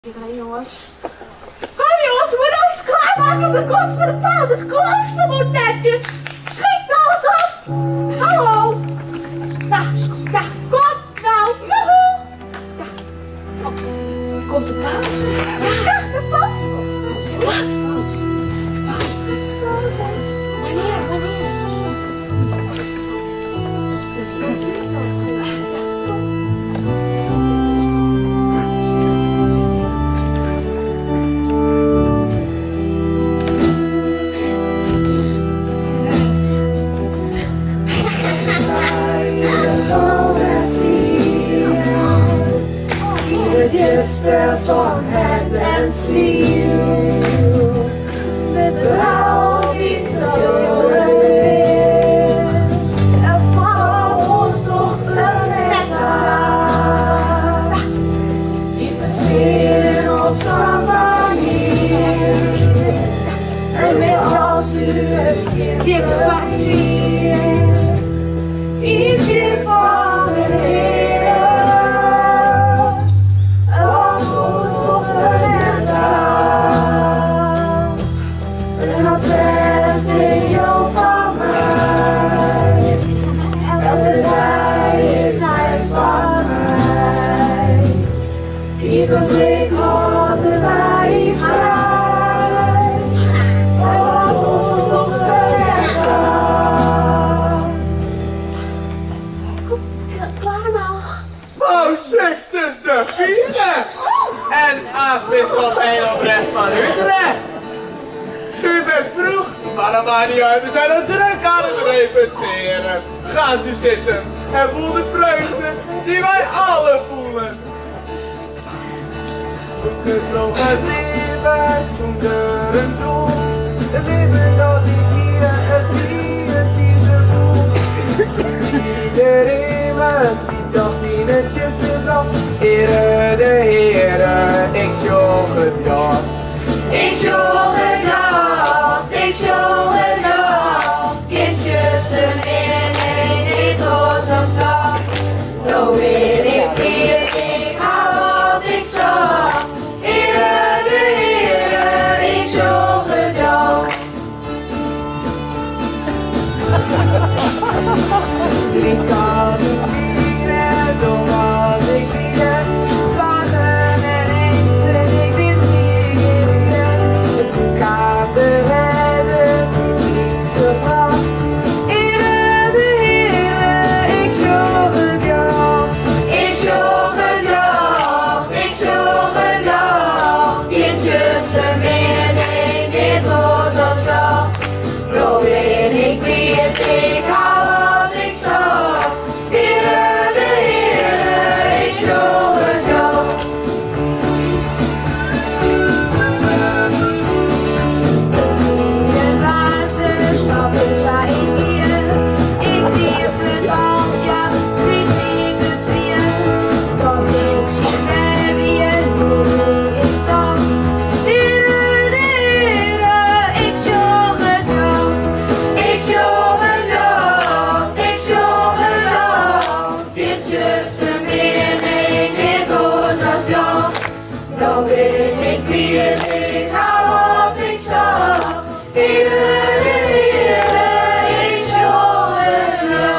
Iedereen, jongens. Kom jongens, we moeten ons klaarmaken op de komst van de paus. Het klooster moet netjes. Schiet nou eens op. Hallo. Ja, kom nou. Joehoe. Ja, kom. Komt de paus? Ja, de paus komt. Wat? Wanneer? Step on hand and see you. Without iets nodig. Er valt ons toch net aan. Investeren op zo'n manier. En met als u eens keer kwartier. Ietsje van de Heer. Iedere blik hadden wij vrij. Laat ons nog verder staan. Klaar nou. Paus Sixtus de Vierde en aartsbisschop Engelbrecht van Utrecht. U bent vroeg, maar dat maakt niet uit. We zijn al druk aan het repeteren. Gaat u zitten en voel de vreugde die wij alle voelen. We kunnen nog het leven zonder een doel. Het leven dat ik hier het diertje voel. Iedereen die dat dienetjes te dag. Ere de Heere, ik sjong het jacht. Ik sjong het jacht, ik sjong het jacht. Kindjes er in dit Rozenstad. Nou weet ik weer, ik hou wat ik zag. Ere de Heere, ik sjong het jacht. 3000 mieren, door wat ik liep. Slagen en engsten, ik wist niet meer. Het gaat de redden, die zo bracht. Ere de Heere, ik sjong het jacht. Ik sjong het jacht, ik sjong het jacht. Kindjes er midden dit Rozenstad. Nou ben ik weer, ik hou wat ik zag. Ere de Heere, ik sjong het jacht. Het laatste stappen zijn hier. Ik leef het land, ja, weet ik het weer. Dat ik zie en weer, hoe ik dan. Ere de Heere, ik sjong het jacht. Ik sjong het jacht, ik sjong het jacht. Kindjes er midden dit Rozenstad. Nou ben ik weer, ik hou wat ik zag. Ere de Heere, ik sjong het jacht.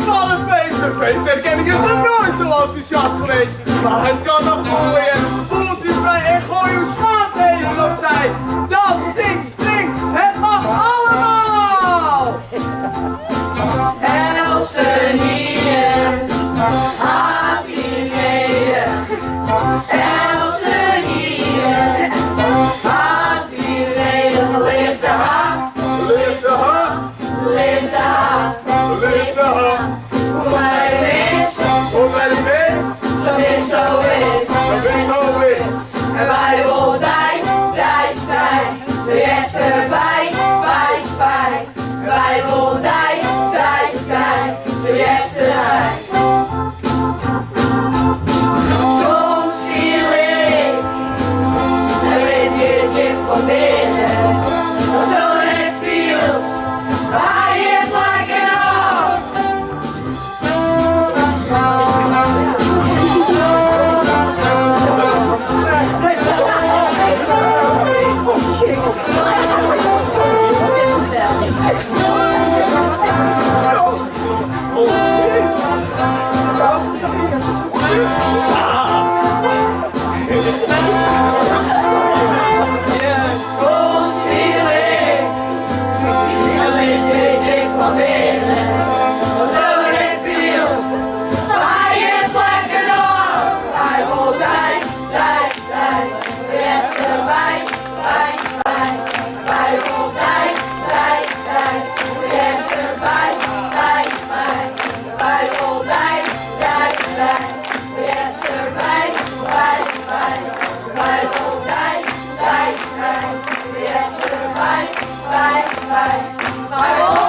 Wat een feest, een feest. Herkenning is nog nooit zo enthousiast geweest. Maar het kan nog mooier. Voelt u vrij en gooi uw schaap even opzij. Dans, zing, spring, het mag allemaal. Elsen hier, haat hier beneden. Elsen hier, haat hier beneden. Lift de hand, Lift de hand, lift de hand, lift de hand. hoe bij de vis, Hoe bij de vis, dat is zo is. dat is zo is. En wij willen dij, dij, dij. wij